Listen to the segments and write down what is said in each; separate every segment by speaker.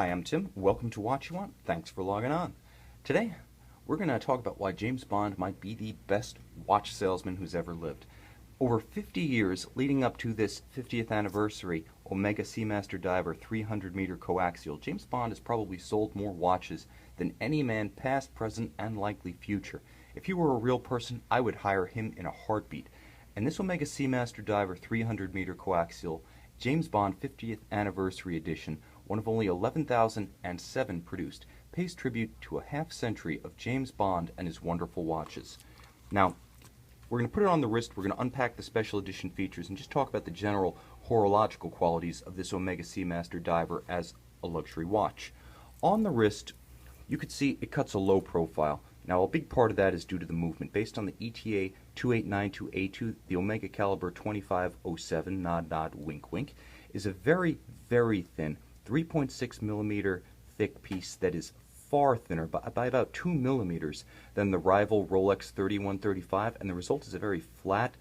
Speaker 1: Hi, I'm Tim. Welcome to Watch You Want. Thanks for logging on. Today, we're going to talk about why James Bond might be the best watch salesman who's ever lived. Over 50 years leading up to this 50th anniversary Omega Seamaster Diver 300-meter coaxial, James Bond has probably sold more watches than any man past, present, and likely future. If he were a real person, I would hire him in a heartbeat. And this Omega Seamaster Diver 300-meter coaxial James Bond 50th Anniversary Edition, one of only 11,007 produced, pays tribute to a half-century of James Bond and his wonderful watches. Now, we're going to put it on the wrist, we're going to unpack the special edition features, and just talk about the general horological qualities of this Omega Seamaster Diver as a luxury watch. On the wrist, you could see it cuts a low profile. Now, a big part of that is due to the movement. Based on the ETA 2892A2, the Omega caliber 2507 nod wink wink is a very, very thin 3.6 millimeter thick piece that is far thinner by about 2 millimeters than the rival Rolex 3135, and the result is a very flat,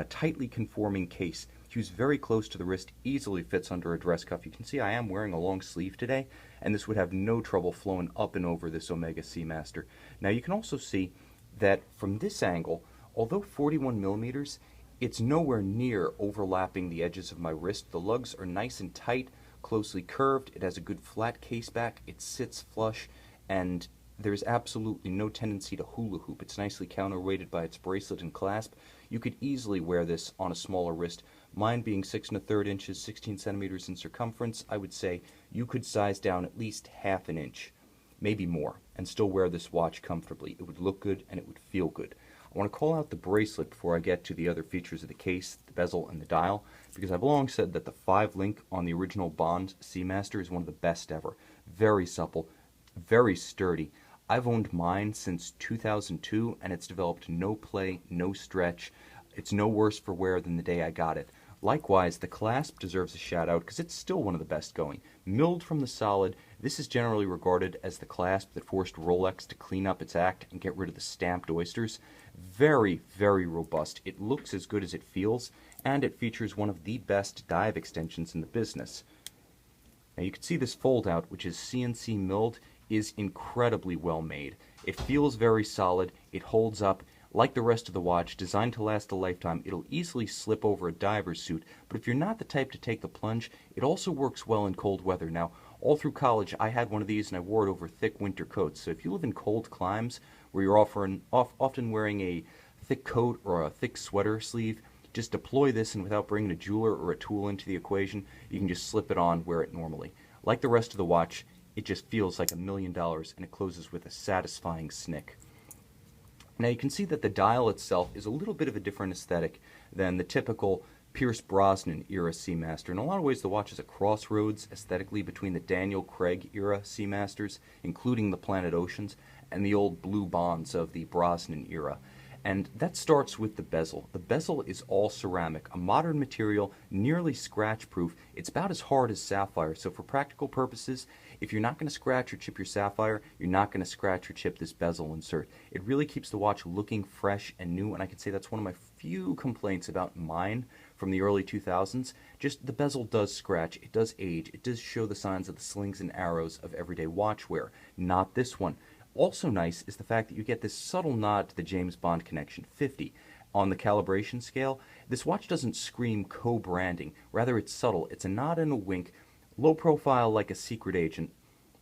Speaker 1: tightly conforming case. Used very close to the wrist, easily fits under a dress cuff. You can see I am wearing a long sleeve today, and this would have no trouble flowing up and over this Omega Seamaster. Now you can also see that from this angle, although 41 millimeters, it's nowhere near overlapping the edges of my wrist. The lugs are nice and tight, closely curved. It has a good flat case back. It sits flush, and there's absolutely no tendency to hula hoop. It's nicely counterweighted by its bracelet and clasp. You could easily wear this on a smaller wrist. Mine being 6 1/3 inches, 16 centimeters in circumference, I would say you could size down at least half an inch, maybe more, and still wear this watch comfortably. It would look good and it would feel good. I want to call out the bracelet before I get to the other features of the case, the bezel, and the dial, because I've long said that the 5-link on the original Bond Seamaster is one of the best ever. Very supple, very sturdy. I've owned mine since 2002, and it's developed no play, no stretch. It's no worse for wear than the day I got it. Likewise, the clasp deserves a shout out because it's still one of the best going. Milled from the solid, this is generally regarded as the clasp that forced Rolex to clean up its act and get rid of the stamped oysters. Very, very robust. It looks as good as it feels, and it features one of the best dive extensions in the business. Now you can see this fold out, which is CNC milled, is incredibly well made. It feels very solid, it holds up. Like the rest of the watch, designed to last a lifetime, it'll easily slip over a diver's suit, but if you're not the type to take the plunge, it also works well in cold weather. Now, all through college, I had one of these and I wore it over thick winter coats, so if you live in cold climes where you're often wearing a thick coat or a thick sweater sleeve, just deploy this, and without bringing a jeweler or a tool into the equation, you can just slip it on, wear it normally. Like the rest of the watch, it just feels like $1 million, and it closes with a satisfying snick. Now you can see that the dial itself is a little bit of a different aesthetic than the typical Pierce Brosnan era Seamaster. In a lot of ways, the watch is a crossroads aesthetically between the Daniel Craig era Seamasters, including the Planet Oceans, and the old blue bonds of the Brosnan era. And that starts with the bezel. The bezel is all ceramic, a modern material, nearly scratch-proof. It's about as hard as sapphire, so for practical purposes, if you're not going to scratch or chip your sapphire, you're not going to scratch or chip this bezel insert. It really keeps the watch looking fresh and new, and I can say that's one of my few complaints about mine from the early 2000s. Just the bezel does scratch, it does age, it does show the signs of the slings and arrows of everyday watch wear. Not this one. Also nice is the fact that you get this subtle nod to the James Bond connection, 50. On the calibration scale, this watch doesn't scream co-branding. Rather, it's subtle. It's a nod and a wink, low profile like a secret agent.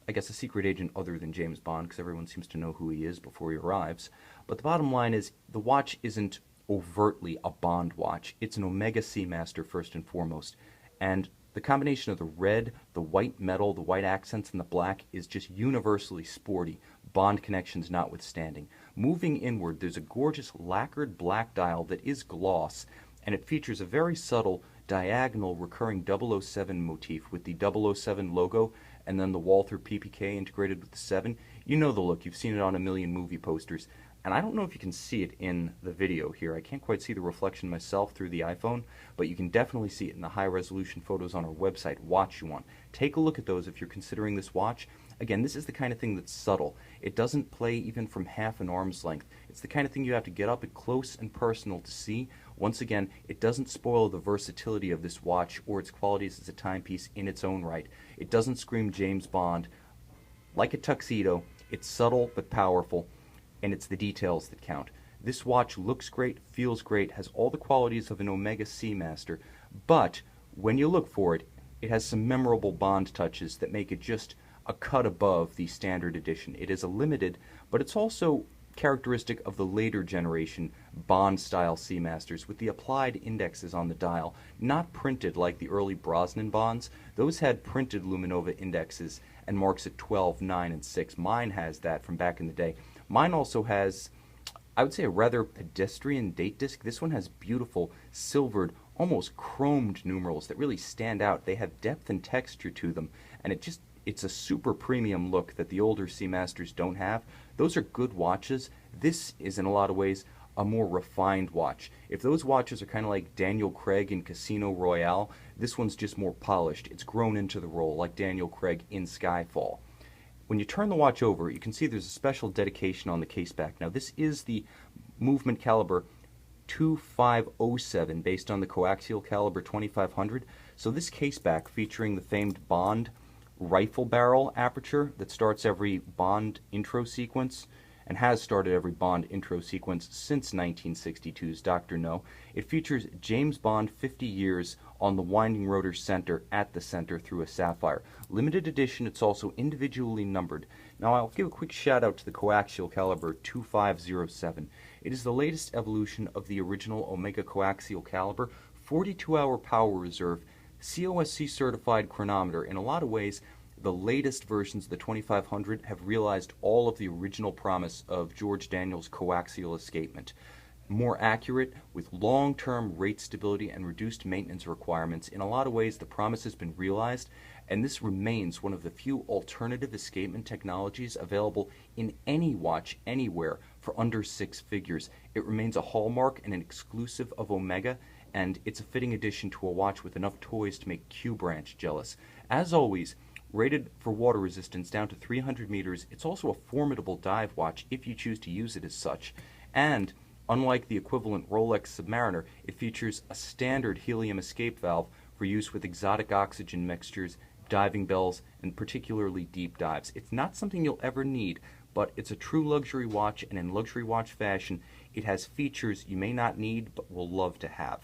Speaker 1: I guess a secret agent other than James Bond, because everyone seems to know who he is before he arrives. But the bottom line is, the watch isn't overtly a Bond watch. It's an Omega Seamaster first and foremost. And the combination of the red, the white metal, the white accents, and the black is just universally sporty, Bond connections notwithstanding. Moving inward, there's a gorgeous lacquered black dial that is gloss, and it features a very subtle, diagonal, recurring 007 motif with the 007 logo, and then the Walther PPK integrated with the 7. You know the look, you've seen it on a million movie posters. And I don't know if you can see it in the video here. I can't quite see the reflection myself through the iPhone, but you can definitely see it in the high-resolution photos on our website, Watch You Want. Take a look at those if you're considering this watch. Again, this is the kind of thing that's subtle. It doesn't play even from half an arm's length. It's the kind of thing you have to get up and close and personal to see, Once again, it doesn't spoil the versatility of this watch or its qualities as a timepiece in its own right. It doesn't scream James Bond. Like a tuxedo, it's subtle but powerful, and it's the details that count. This watch looks great, feels great, has all the qualities of an Omega Seamaster, but when you look for it, it has some memorable Bond touches that make it just a cut above the standard edition. It is a limited, but it's also characteristic of the later generation Bond-style Seamasters with the applied indexes on the dial, not printed like the early Brosnan Bonds. Those had printed Luminova indexes and marks at 12, 9, and 6. Mine has that from back in the day. Mine also has, I would say, a rather pedestrian date disc. This one has beautiful silvered, almost chromed numerals that really stand out. They have depth and texture to them, and it's a super premium look that the older Seamasters don't have. Those are good watches. This is, in a lot of ways, a more refined watch. If those watches are kind of like Daniel Craig in Casino Royale, this one's just more polished. It's grown into the role, like Daniel Craig in Skyfall. When you turn the watch over, you can see there's a special dedication on the case back. Now, this is the movement caliber 2507 based on the coaxial caliber 2500. So this case back, featuring the famed Bond rifle barrel aperture that starts every Bond intro sequence and has started every Bond intro sequence since 1962's Dr. No. It features James Bond 50 years on the winding rotor center at the center through a sapphire. Limited edition, it's also individually numbered. Now I'll give a quick shout out to the coaxial caliber 2507. It is the latest evolution of the original Omega coaxial caliber, 42-hour power reserve, COSC certified chronometer. In a lot of ways, the latest versions of the 2500 have realized all of the original promise of George Daniels' coaxial escapement. More accurate, with long-term rate stability and reduced maintenance requirements. In a lot of ways, the promise has been realized, and this remains one of the few alternative escapement technologies available in any watch anywhere for under 6 figures. It remains a hallmark and an exclusive of Omega, and it's a fitting addition to a watch with enough toys to make Q Branch jealous. As always, rated for water resistance down to 300 meters, it's also a formidable dive watch if you choose to use it as such. And unlike the equivalent Rolex Submariner, it features a standard helium escape valve for use with exotic oxygen mixtures, diving bells, and particularly deep dives. It's not something you'll ever need, but it's a true luxury watch, and in luxury watch fashion, it has features you may not need but will love to have.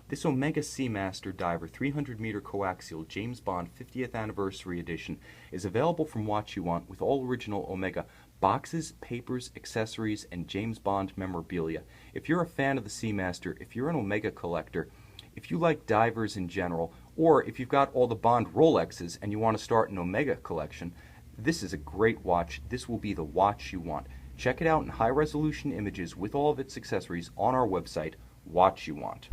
Speaker 1: This Omega Seamaster Diver 300-meter coaxial James Bond 50th Anniversary Edition is available from Watch You Want with all original Omega boxes, papers, accessories, and James Bond memorabilia. If you're a fan of the Seamaster, if you're an Omega collector, if you like divers in general, or if you've got all the Bond Rolexes and you want to start an Omega collection, this is a great watch. This will be the watch you want. Check it out in high-resolution images with all of its accessories on our website, Watch You Want.